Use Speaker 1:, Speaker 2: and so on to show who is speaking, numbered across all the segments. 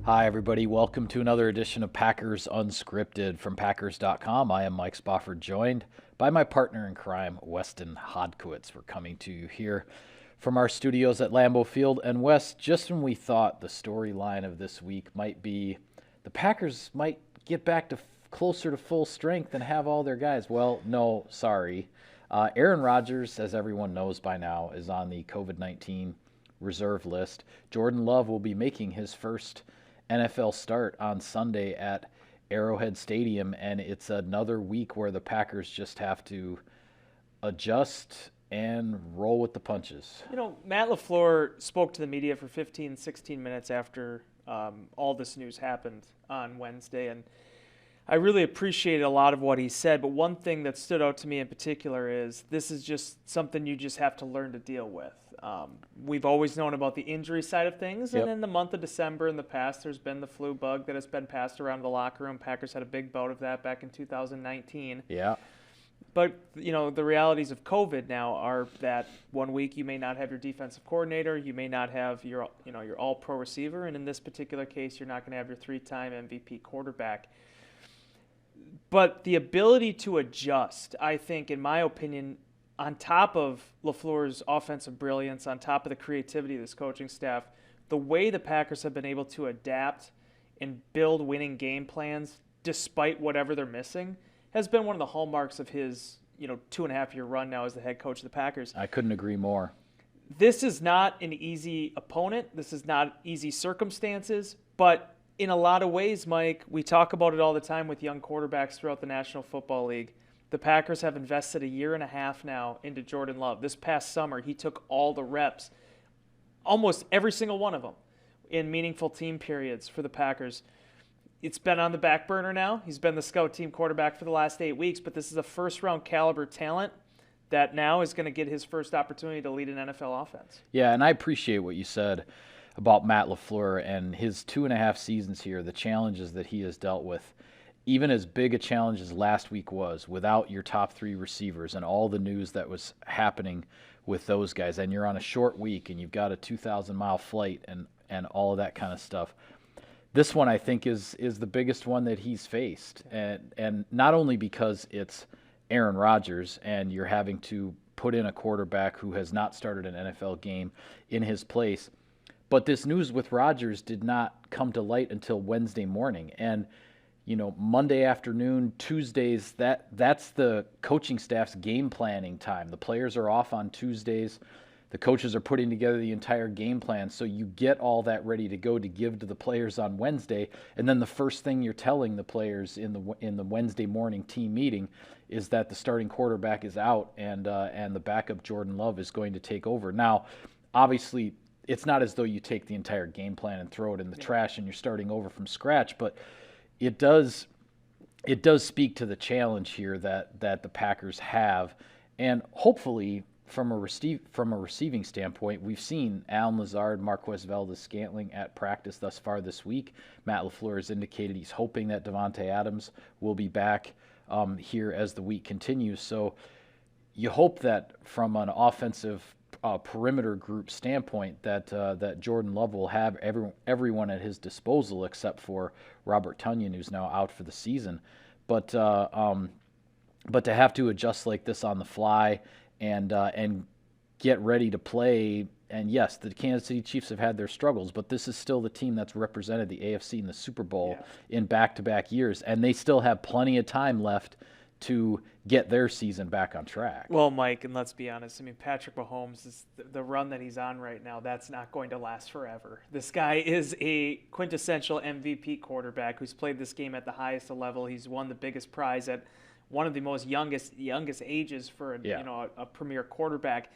Speaker 1: Hi, everybody. Welcome to another edition of Packers Unscripted from Packers.com. I am Mike Spofford, joined by my partner in crime, Weston Hodkowitz. We're coming to you here from our studios at Lambeau Field. And Wes, just when we thought the storyline of this week might be the Packers might get back to closer to full strength and have all their guys, well, no, sorry. Aaron Rodgers, as everyone knows by now, is on the COVID-19 reserve list. Jordan Love will be making his first NFL start on Sunday at Arrowhead Stadium, and it's another week where the Packers just have to adjust and roll with the punches.
Speaker 2: You know, Matt LaFleur spoke to the media for 15, 16 minutes after all this news happened on Wednesday, and I really appreciated a lot of what he said, but one thing that stood out to me in particular is this is just something you just have to learn to deal with. We've always known about the injury side of things, and in the month of December in the past, there's been the flu bug that has been passed around the locker room. Packers had a big bout of that back in 2019.
Speaker 1: Yeah.
Speaker 2: But, you know, the realities of COVID now are that 1 week you may not have your defensive coordinator, you may not have your all-pro receiver, and in this particular case, you're not going to have your three-time MVP quarterback. But the ability to adjust, I think, in my opinion, on top of LaFleur's offensive brilliance, on top of the creativity of this coaching staff, the way the Packers have been able to adapt and build winning game plans despite whatever they're missing has been one of the hallmarks of his 2.5-year run now as the head coach of the Packers.
Speaker 1: I couldn't agree more.
Speaker 2: This is not an easy opponent. This is not easy circumstances, but in a lot of ways, Mike, we talk about it all the time with young quarterbacks throughout the National Football League. The Packers have invested 1.5 years now into Jordan Love. This past summer, he took all the reps, almost every single one of them, in meaningful team periods for the Packers. It's been on the back burner now. He's been the scout team quarterback for the last 8 weeks, but this is a first-round caliber talent that now is going to get his first opportunity to lead an NFL offense.
Speaker 1: Yeah, and I appreciate what you said about Matt LaFleur and his 2.5 seasons here, the challenges that he has dealt with. Even as big a challenge as last week was, without your top 3 receivers and all the news that was happening with those guys, and you're on a short week and you've got a 2,000-mile flight and all of that kind of stuff. This one, I think, is the biggest one that he's faced, and not only because it's Aaron Rodgers and you're having to put in a quarterback who has not started an NFL game in his place, but this news with Rodgers did not come to light until Wednesday morning. And Monday afternoon, Tuesdays, that's the coaching staff's game planning time. The players are off on Tuesdays. The coaches are putting together the entire game plan, so you get all that ready to go to give to the players on Wednesday. And then the first thing you're telling the players in the Wednesday morning team meeting is that the starting quarterback is out and the backup Jordan Love is going to take over. Now, obviously, it's not as though you take the entire game plan and throw it in the trash and you're starting over from scratch, but it does speak to the challenge here that the Packers have, and hopefully from a receiving standpoint, we've seen Allen Lazard, Marquez Valdes-Scantling at practice thus far this week. Matt LaFleur has indicated he's hoping that Davante Adams will be back here as the week continues. So you hope that from an offensive perimeter group standpoint that Jordan Love will have everyone at his disposal except for Robert Tonyan, who's now out for the season. But to have to adjust like this on the fly and get ready to play, and yes, the Kansas City Chiefs have had their struggles, but this is still the team that's represented the AFC in the Super Bowl in back-to-back years, and they still have plenty of time left to get their season back on track.
Speaker 2: Well, Mike, and let's be honest, I mean, Patrick Mahomes, is the run that he's on right now, that's not going to last forever. This guy is a quintessential MVP quarterback who's played this game at the highest level. He's won the biggest prize at one of the most youngest ages for a premier quarterback.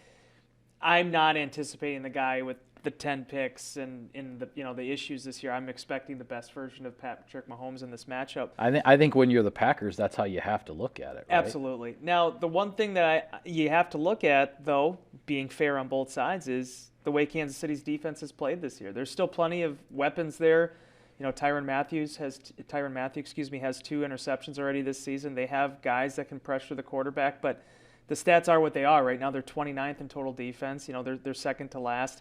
Speaker 2: I'm not anticipating the guy with the 10 picks and the issues this year. I'm expecting the best version of Patrick Mahomes in this matchup.
Speaker 1: I think when you're the Packers, that's how you have to look at it, right?
Speaker 2: Absolutely. Now, the one thing that you have to look at, though, being fair on both sides, is the way Kansas City's defense has played this year. There's still plenty of weapons there. Tyrann Mathieu has 2 interceptions already this season. They have guys that can pressure the quarterback, but the stats are what they are right now. They're 29th in total defense. They're second to last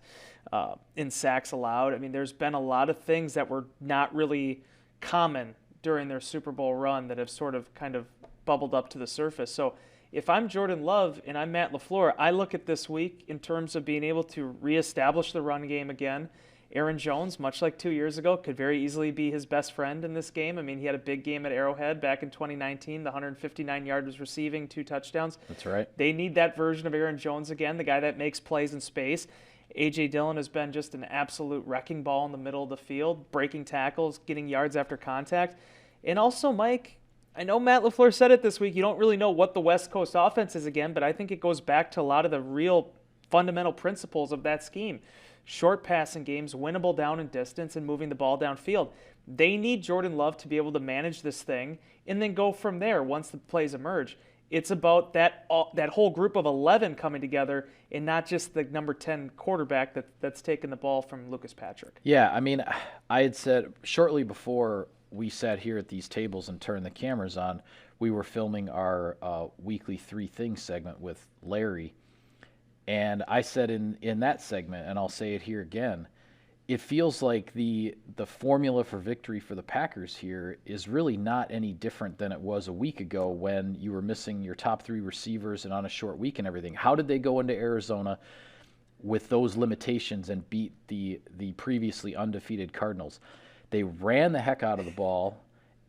Speaker 2: in sacks allowed. I mean, there's been a lot of things that were not really common during their Super Bowl run that have sort of kind of bubbled up to the surface. So if I'm Jordan Love and I'm Matt LaFleur, I look at this week in terms of being able to reestablish the run game again. Aaron Jones, much like 2 years ago, could very easily be his best friend in this game. I mean, he had a big game at Arrowhead back in 2019. The 159 yards receiving, 2 touchdowns.
Speaker 1: That's right.
Speaker 2: They need that version of Aaron Jones again, the guy that makes plays in space. A.J. Dillon has been just an absolute wrecking ball in the middle of the field, breaking tackles, getting yards after contact. And also, Mike, I know Matt LaFleur said it this week, you don't really know what the West Coast offense is again, but I think it goes back to a lot of the real fundamental principles of that scheme. Short passing games, winnable down and distance, and moving the ball downfield. They need Jordan Love to be able to manage this thing and then go from there once the plays emerge. It's about that whole group of 11 coming together and not just the number 10 quarterback that's taking the ball from Lucas Patrick.
Speaker 1: Yeah, I mean, I had said shortly before we sat here at these tables and turned the cameras on, we were filming our weekly 3 Things segment with Larry. And I said in that segment, and I'll say it here again, it feels like the formula for victory for the Packers here is really not any different than it was a week ago when you were missing your top 3 receivers and on a short week and everything. How did they go into Arizona with those limitations and beat the previously undefeated Cardinals? They ran the heck out of the ball,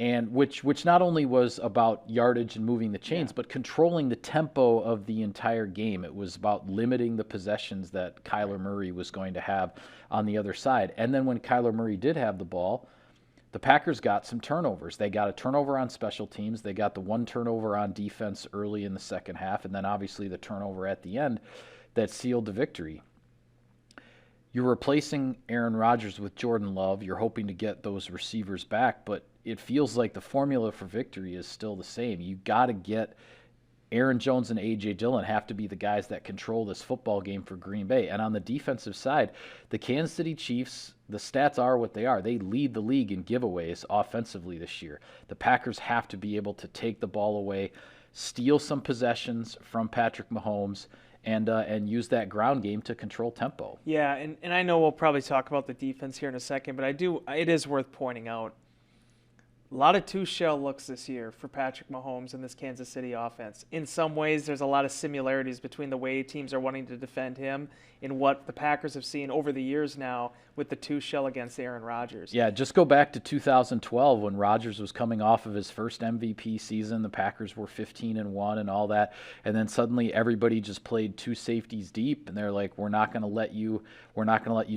Speaker 1: and which not only was about yardage and moving the chains, but controlling the tempo of the entire game. It was about limiting the possessions that Kyler Murray was going to have on the other side. And then when Kyler Murray did have the ball, the Packers got some turnovers. They got a turnover on special teams. They got the 1 turnover on defense early in the second half, and then obviously the turnover at the end that sealed the victory. You're replacing Aaron Rodgers with Jordan Love. You're hoping to get those receivers back, but it feels like the formula for victory is still the same. You got to get Aaron Jones and A.J. Dillon have to be the guys that control this football game for Green Bay. And on the defensive side, the Kansas City Chiefs, the stats are what they are. They lead the league in giveaways offensively this year. The Packers have to be able to take the ball away, steal some possessions from Patrick Mahomes, and use that ground game to control tempo.
Speaker 2: Yeah, and I know we'll probably talk about the defense here in a second, but it is worth pointing out a lot of two-shell looks this year for Patrick Mahomes and this Kansas City offense. In some ways, there's a lot of similarities between the way teams are wanting to defend him and what the Packers have seen over the years now with the two-shell against Aaron Rodgers.
Speaker 1: Yeah, just go back to 2012 when Rodgers was coming off of his first MVP season. The Packers were 15-1 and all that, and then suddenly everybody just played 2 safeties deep, and they're like, we're not going to let you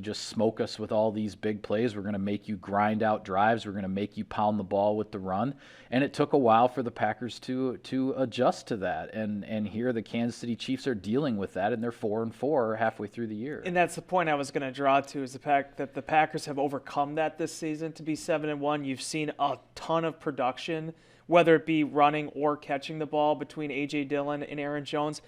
Speaker 1: just smoke us with all these big plays. We're going to make you grind out drives. We're going to make you pound the ball with the run. And it took a while for the Packers to adjust to that. And here the Kansas City Chiefs are dealing with that, and they're 4-4 halfway through the year.
Speaker 2: And that's the point I was going to draw to, is the fact that the Packers have overcome that this season to be 7-1. You've seen a ton of production, whether it be running or catching the ball between A.J. Dillon and Aaron Jones.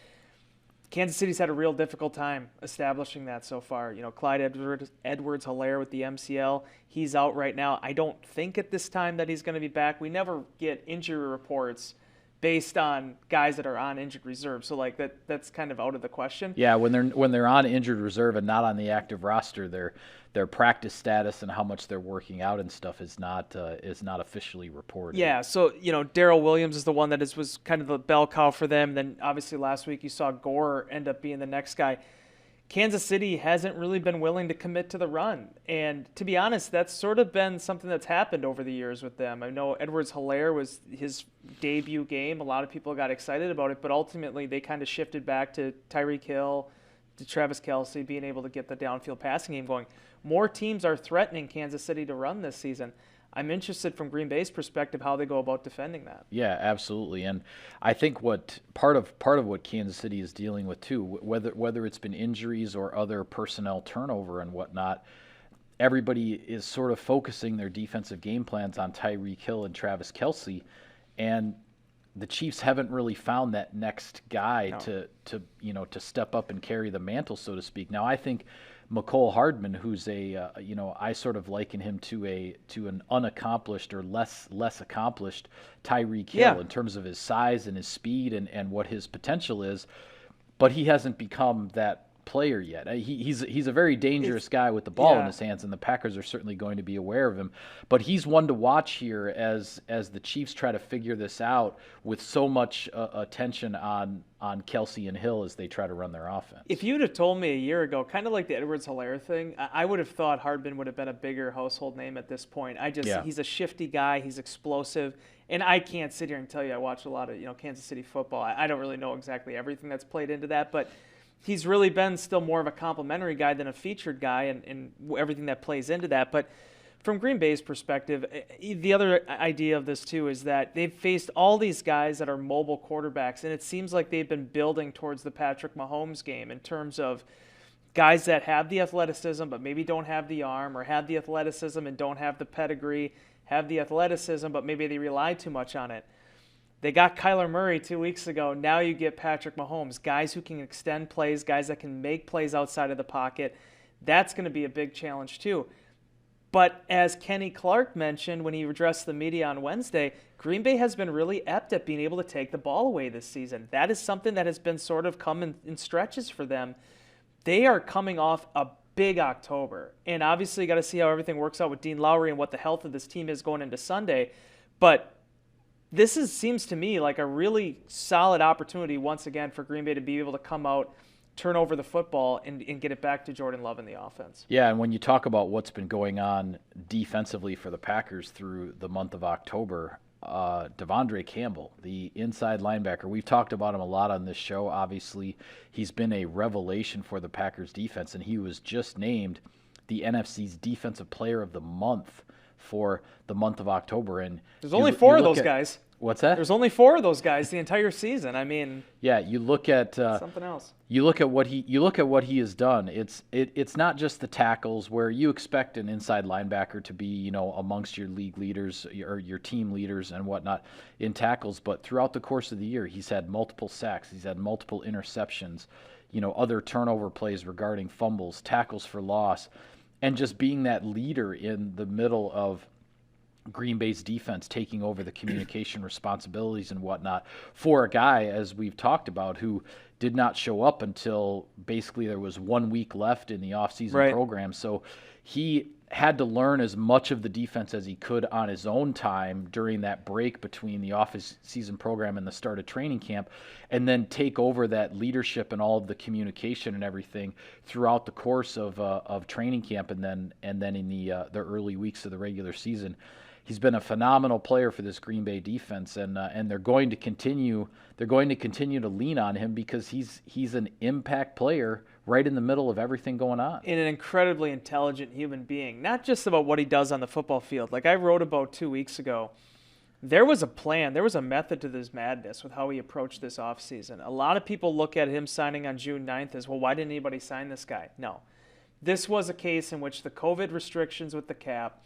Speaker 2: Kansas City's had a real difficult time establishing that so far. You know, Clyde Edwards-Helaire with the MCL, he's out right now. I don't think at this time that he's going to be back. We never get injury reports based on guys that are on injured reserve, so like that's kind of out of the question.
Speaker 1: Yeah, when they're on injured reserve and not on the active roster, their practice status and how much they're working out and stuff is not officially reported.
Speaker 2: Yeah, so Darrell Williams is the one that was kind of the bell cow for them. Then obviously last week you saw Gore end up being the next guy. Kansas City hasn't really been willing to commit to the run, and to be honest, that's sort of been something that's happened over the years with them. I know Edwards-Helaire was his debut game. A lot of people got excited about it, but ultimately they kind of shifted back to Tyreek Hill, to Travis Kelce, being able to get the downfield passing game going. More teams are threatening Kansas City to run this season. I'm interested from Green Bay's perspective how they go about defending that.
Speaker 1: Yeah, absolutely. And I think what part of what Kansas City is dealing with too, whether it's been injuries or other personnel turnover and whatnot, everybody is sort of focusing their defensive game plans on Tyreek Hill and Travis Kelce, and the Chiefs haven't really found that next guy to step up and carry the mantle, so to speak. Now, I think McCole Hardman, who's I sort of liken him to an unaccomplished or less accomplished Tyreek Hill in terms of his size and his speed and what his potential is, but he hasn't become that player yet. He's a very dangerous guy with the ball in his hands, and the Packers are certainly going to be aware of him. But he's one to watch here as the Chiefs try to figure this out with so much attention on Kelsey and Hill as they try to run their offense.
Speaker 2: If you'd have told me a year ago, kind of like the Edwards-Helaire thing, I would have thought Hardman would have been a bigger household name at this point. He's a shifty guy, he's explosive, and I can't sit here and tell you I watch a lot of Kansas City football. I don't really know exactly everything that's played into that, but he's really been still more of a complimentary guy than a featured guy, and everything that plays into that. But from Green Bay's perspective, the other idea of this too is that they've faced all these guys that are mobile quarterbacks, and it seems like they've been building towards the Patrick Mahomes game in terms of guys that have the athleticism but maybe don't have the arm, or have the athleticism and don't have the pedigree, have the athleticism but maybe they rely too much on it. They got Kyler Murray 2 weeks ago. Now you get Patrick Mahomes, guys who can extend plays, guys that can make plays outside of the pocket. That's going to be a big challenge too. But as Kenny Clark mentioned when he addressed the media on Wednesday, Green Bay has been really apt at being able to take the ball away this season. That is something that has been sort of come in stretches for them. They are coming off a big October. And obviously you got to see how everything works out with Dean Lowry and what the health of this team is going into Sunday. But this seems to me like a really solid opportunity once again for Green Bay to be able to come out, turn over the football, and get it back to Jordan Love in the offense.
Speaker 1: Yeah, and when you talk about what's been going on defensively for the Packers through the month of October, De'Vondre Campbell, the inside linebacker, we've talked about him a lot on this show. Obviously, he's been a revelation for the Packers defense, and he was just named the NFC's Defensive Player of the Month for the month of October. And
Speaker 2: there's only four of those guys.
Speaker 1: What's that?
Speaker 2: There's only four of those guys the entire season. I mean,
Speaker 1: yeah, you look at
Speaker 2: something else.
Speaker 1: You look at what he has done. It's not just the tackles where you expect an inside linebacker to be amongst your league leaders or your team leaders and whatnot in tackles, but throughout the course of the year, he's had multiple sacks, he's had multiple interceptions, other turnover plays regarding fumbles, tackles for loss, and just being that leader in the middle of Green Bay's defense, taking over the communication responsibilities and whatnot for a guy, as we've talked about, who did not show up until basically there was 1 week left in the offseason program. So he had to learn as much of the defense as he could on his own time during that break between the off-season program and the start of training camp, and then take over that leadership and all of the communication and everything throughout the course of training camp and then in the early weeks of the regular season. He's been a phenomenal player for this Green Bay defense, and they're going to continue. They're going to continue to lean on him because he's an impact player right in the middle of everything going on.
Speaker 2: And an incredibly intelligent human being, not just about what he does on the football field. Like I wrote about 2 weeks ago, there was a plan, there was a method to this madness with how he approached this offseason. A lot of people look at him signing on June 9th as, well, why didn't anybody sign this guy? No. This was a case in which the COVID restrictions with the cap,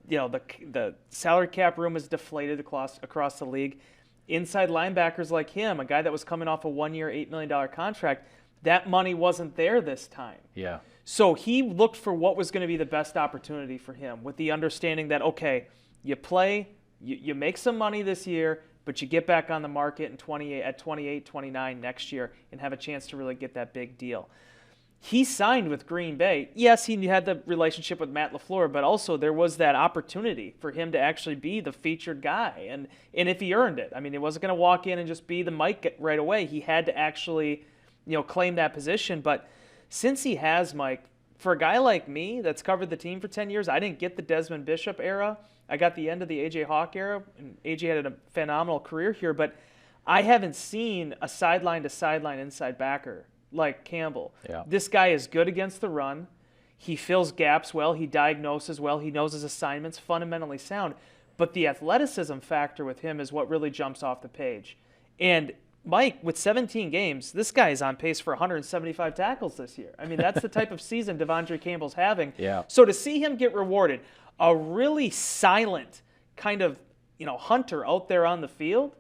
Speaker 2: the salary cap room is deflated across the league. Inside linebackers like him, a guy that was coming off a 1-year, $8 million contract, that money wasn't there this time.
Speaker 1: Yeah.
Speaker 2: So he looked for what was going to be the best opportunity for him, with the understanding that, okay, you play, you make some money this year, but you get back on the market at 28, 29 next year and have a chance to really get that big deal. He signed with Green Bay. Yes, he had the relationship with Matt LaFleur, but also there was that opportunity for him to actually be the featured guy. And if he earned it, I mean, he wasn't going to walk in and just be the Mike right away. He had to actually, claim that position. But since he has, Mike, for a guy like me that's covered the team for 10 years, I didn't get the Desmond Bishop era. I got the end of the A.J. Hawk era, and A.J. had a phenomenal career here. But I haven't seen a sideline-to-sideline inside backer like Campbell.
Speaker 1: Yeah.
Speaker 2: This guy is good against the run. He fills gaps well. He diagnoses well. He knows his assignments, fundamentally sound. But the athleticism factor with him is what really jumps off the page. And Mike, with 17 games, this guy is on pace for 175 tackles this year. I mean, that's the type of season De'Vondre Campbell's having.
Speaker 1: Yeah.
Speaker 2: So to see him get rewarded, a really silent kind of, hunter out there on the field,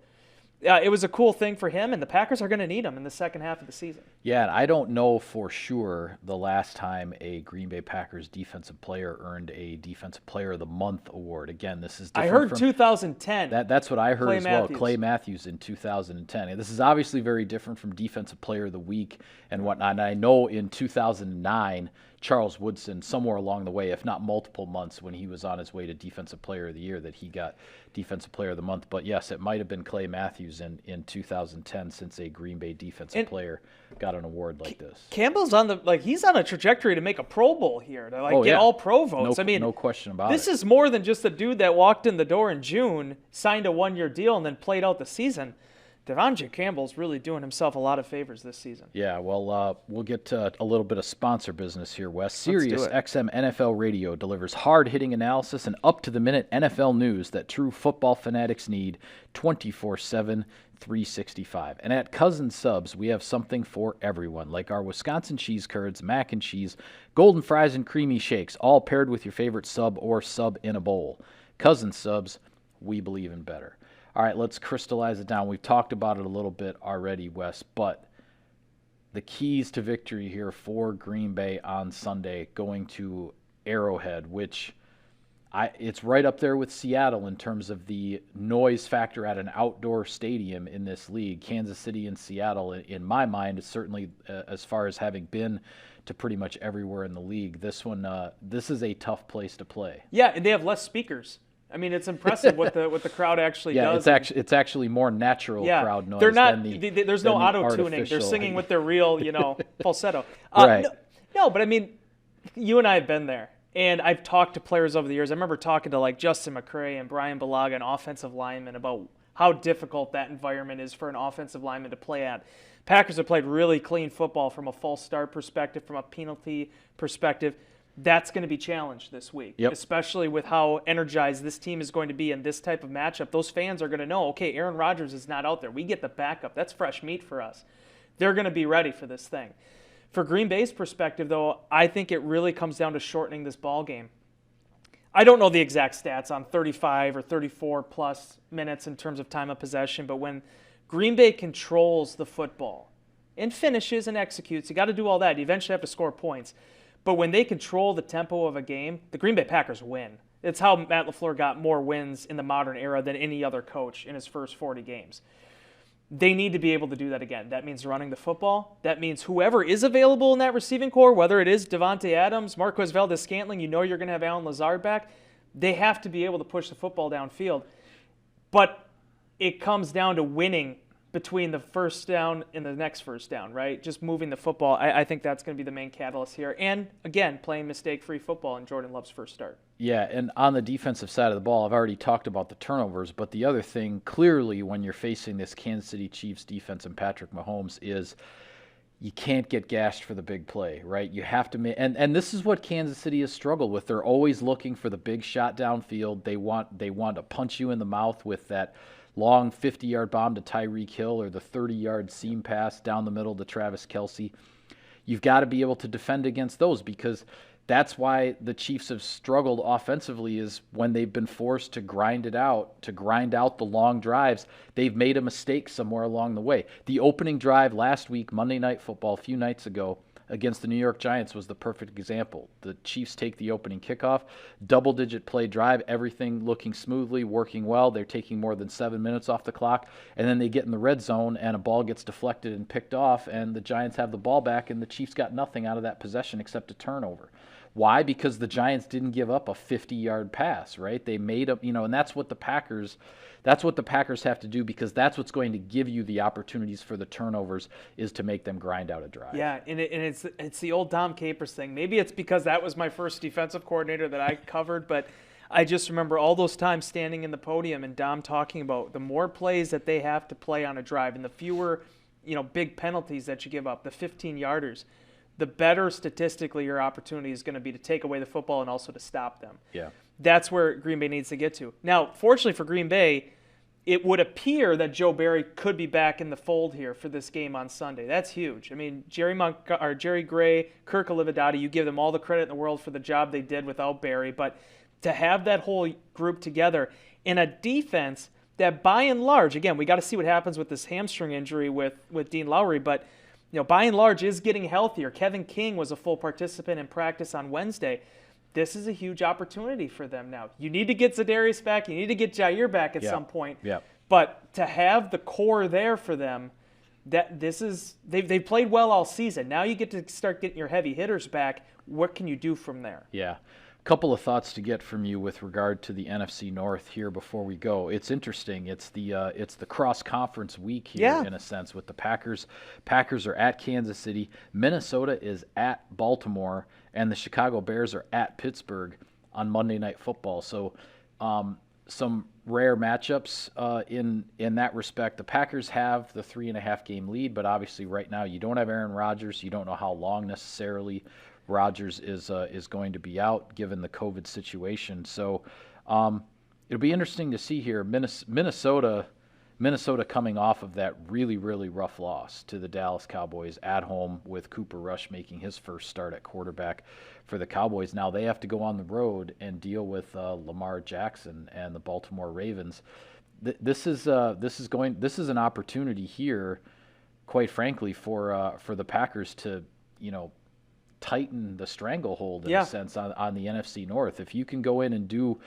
Speaker 2: it was a cool thing for him, and the Packers are going to need him in the second half of the season.
Speaker 1: Yeah, and I don't know for sure the last time a Green Bay Packers defensive player earned a Defensive Player of the Month award. Again, this is different.
Speaker 2: I heard
Speaker 1: from
Speaker 2: 2010.
Speaker 1: That's what I heard
Speaker 2: Clay
Speaker 1: as
Speaker 2: Matthews.
Speaker 1: well. Clay Matthews in 2010. And this is obviously very different from Defensive Player of the Week and whatnot. And I know in 2009, Charles Woodson, somewhere along the way, if not multiple months, when he was on his way to Defensive Player of the Year, that he got Defensive Player of the Month. But yes, it might have been Clay Matthews in 2010 since a Green Bay defensive player got an award like this.
Speaker 2: Campbell's he's on a trajectory to make a Pro Bowl here, to get all Pro votes.
Speaker 1: No question about it.
Speaker 2: This is more than just a dude that walked in the door in June, signed a 1-year deal, and then played out the season. De'Vondre Campbell's really doing himself a lot of favors this season.
Speaker 1: Yeah, well, we'll get to a little bit of sponsor business here, Wes. Sirius XM NFL Radio delivers hard-hitting analysis and up-to-the-minute NFL news that true football fanatics need 24/7, 365. And at Cousins Subs, we have something for everyone, like our Wisconsin cheese curds, mac and cheese, golden fries, and creamy shakes, all paired with your favorite sub or sub in a bowl. Cousins Subs, we believe in better. All right, let's crystallize it down. We've talked about it a little bit already, Wes, but the keys to victory here for Green Bay on Sunday going to Arrowhead, which it's right up there with Seattle in terms of the noise factor at an outdoor stadium in this league. Kansas City and Seattle, in my mind, is certainly as far as having been to pretty much everywhere in the league. This is a tough place to play.
Speaker 2: Yeah, and they have less speakers. I mean, it's impressive what the crowd actually does.
Speaker 1: Yeah, it's actually more natural crowd noise.
Speaker 2: They're not.
Speaker 1: Than
Speaker 2: there's no auto tuning. They're singing with their real, falsetto.
Speaker 1: Right.
Speaker 2: No, but I mean, you and I have been there, and I've talked to players over the years. I remember talking to Justin McCray and Brian Balaga, an offensive lineman, about how difficult that environment is for an offensive lineman to play at. Packers have played really clean football from a false start perspective, from a penalty perspective. That's going to be challenged this week, especially with how energized this team is going to be in this type of matchup. Those fans are going to know, okay, Aaron Rodgers is not out there. We get the backup. That's fresh meat for us. They're going to be ready for this thing. For Green Bay's perspective, though, I think it really comes down to shortening this ball game. I don't know the exact stats on 35 or 34-plus minutes in terms of time of possession, but when Green Bay controls the football and finishes and executes, you got to do all that. You eventually have to score points. But when they control the tempo of a game, the Green Bay Packers win. It's how Matt LaFleur got more wins in the modern era than any other coach in his first 40 games. They need to be able to do that again. That means running the football. That means whoever is available in that receiving core, whether it is Devontae Adams, Marquez Valdes-Scantling, you're going to have Allen Lazard back, they have to be able to push the football downfield. But it comes down to winning between the first down and the next first down, right? Just moving the football. I think that's going to be the main catalyst here. And, again, playing mistake-free football in Jordan Love's first start.
Speaker 1: Yeah, and on the defensive side of the ball, I've already talked about the turnovers, but the other thing, clearly, when you're facing this Kansas City Chiefs defense and Patrick Mahomes is you can't get gashed for the big play, right? You have to make, and this is what Kansas City has struggled with. They're always looking for the big shot downfield. They want to punch you in the mouth with that long 50-yard bomb to Tyreek Hill or the 30-yard seam pass down the middle to Travis Kelce. You've got to be able to defend against those because that's why the Chiefs have struggled offensively is when they've been forced to grind out the long drives, they've made a mistake somewhere along the way. The opening drive last week, Monday Night Football, a few nights ago, against the New York Giants was the perfect example. The Chiefs take the opening kickoff, double-digit play drive, everything looking smoothly, working well. They're taking more than 7 minutes off the clock, and then they get in the red zone, and a ball gets deflected and picked off, and the Giants have the ball back, and the Chiefs got nothing out of that possession except a turnover. Why? Because the Giants didn't give up a 50-yard pass, right? They made up, and that's what the Packers have to do because that's what's going to give you the opportunities for the turnovers is to make them grind out a drive.
Speaker 2: Yeah, and it's the old Dom Capers thing. Maybe it's because that was my first defensive coordinator that I covered, but I just remember all those times standing in the podium and Dom talking about the more plays that they have to play on a drive and the fewer, big penalties that you give up, the 15-yarders, the better statistically your opportunity is going to be to take away the football and also to stop them.
Speaker 1: Yeah.
Speaker 2: That's where Green Bay needs to get to. Now, fortunately for Green Bay, it would appear that Joe Barry could be back in the fold here for this game on Sunday. That's huge. I mean, Jerry Gray, Kirk Olivadotti, you give them all the credit in the world for the job they did without Barry, but to have that whole group together in a defense that by and large, again, we got to see what happens with this hamstring injury with Dean Lowry, but by and large is getting healthier. Kevin King was a full participant in practice on Wednesday. This is a huge opportunity for them now. You need to get Zadarius back. You need to get Jair back at some point.
Speaker 1: Yeah.
Speaker 2: But to have the core there for them, they've played well all season. Now you get to start getting your heavy hitters back. What can you do from there?
Speaker 1: Yeah. Couple of thoughts to get from you with regard to the NFC North here before we go. It's interesting. It's the cross-conference week here in a sense with the Packers. Packers are at Kansas City. Minnesota is at Baltimore, and the Chicago Bears are at Pittsburgh on Monday Night Football. So some rare matchups in that respect. The Packers have the 3.5 game lead, but obviously right now you don't have Aaron Rodgers. You don't know how long necessarily Rodgers is going to be out given the COVID situation. So it'll be interesting to see here. Minnesota coming off of that really, really rough loss to the Dallas Cowboys at home with Cooper Rush making his first start at quarterback for the Cowboys. Now they have to go on the road and deal with Lamar Jackson and the Baltimore Ravens. This is an opportunity here, quite frankly, for the Packers to tighten the stranglehold in a sense on the NFC North. If you can go in and do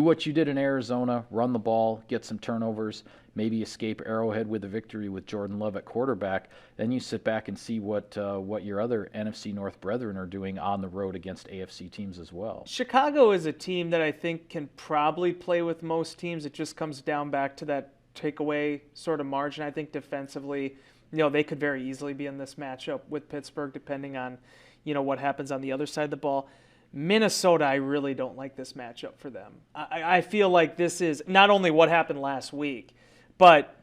Speaker 1: what you did in Arizona, run the ball, get some turnovers, maybe escape Arrowhead with a victory with Jordan Love at quarterback, then you sit back and see what your other NFC North brethren are doing on the road against AFC teams as well.
Speaker 2: Chicago is a team that I think can probably play with most teams. It just comes down back to that takeaway sort of margin. I think defensively, they could very easily be in this matchup with Pittsburgh depending on what happens on the other side of the ball. Minnesota, I really don't like this matchup for them. I feel like this is not only what happened last week, but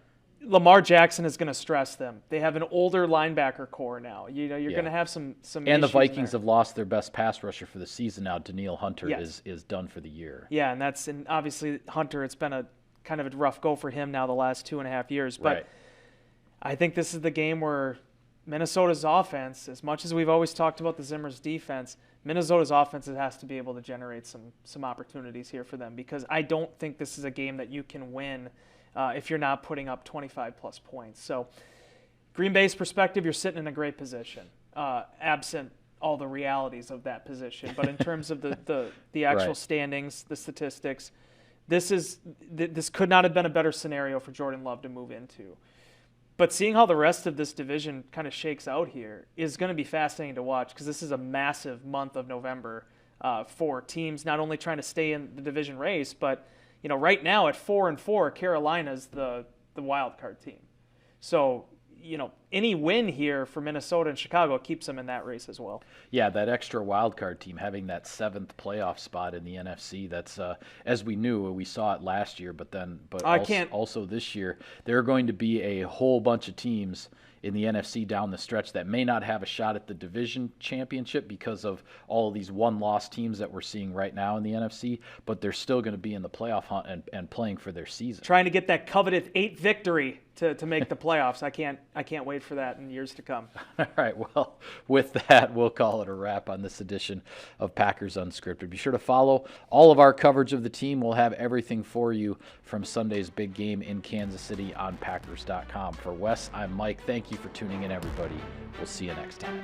Speaker 2: Lamar Jackson is going to stress them. They have an older linebacker core now. You're going to have some
Speaker 1: and the Vikings have lost their best pass rusher for the season now. Daniil Hunter is done for the year.
Speaker 2: Yeah, and obviously Hunter, it's been a kind of a rough go for him now the last 2.5 years. But I think this is the game where Minnesota's offense, as much as we've always talked about the Zimmer's defense, Minnesota's offense has to be able to generate some opportunities here for them, because I don't think this is a game that you can win if you're not putting up 25-plus points. So Green Bay's perspective, you're sitting in a great position, absent all the realities of that position. But in terms of the actual standings, the statistics, this could not have been a better scenario for Jordan Love to move into. But seeing how the rest of this division kind of shakes out here is going to be fascinating to watch, because this is a massive month of November for teams not only trying to stay in the division race, but right now at 4-4, Carolina's the wild card team. So any win here for Minnesota and Chicago keeps them in that race as well.
Speaker 1: Yeah, that extra wild card team having that 7th playoff spot in the NFC. That's as we knew, we saw it last year, but also this year there are going to be a whole bunch of teams in the NFC down the stretch that may not have a shot at the division championship because of all of these one-loss teams that we're seeing right now in the NFC, but they're still going to be in the playoff hunt and playing for their season.
Speaker 2: Trying to get that coveted 8th victory to make the playoffs. I can't wait for that in years to come.
Speaker 1: All right, well, with that, we'll call it a wrap on this edition of Packers Unscripted. Be sure to follow all of our coverage of the team. We'll have everything for you from Sunday's big game in Kansas City on Packers.com. For Wes, I'm Mike. Thank you for tuning in, everybody. We'll see you next time.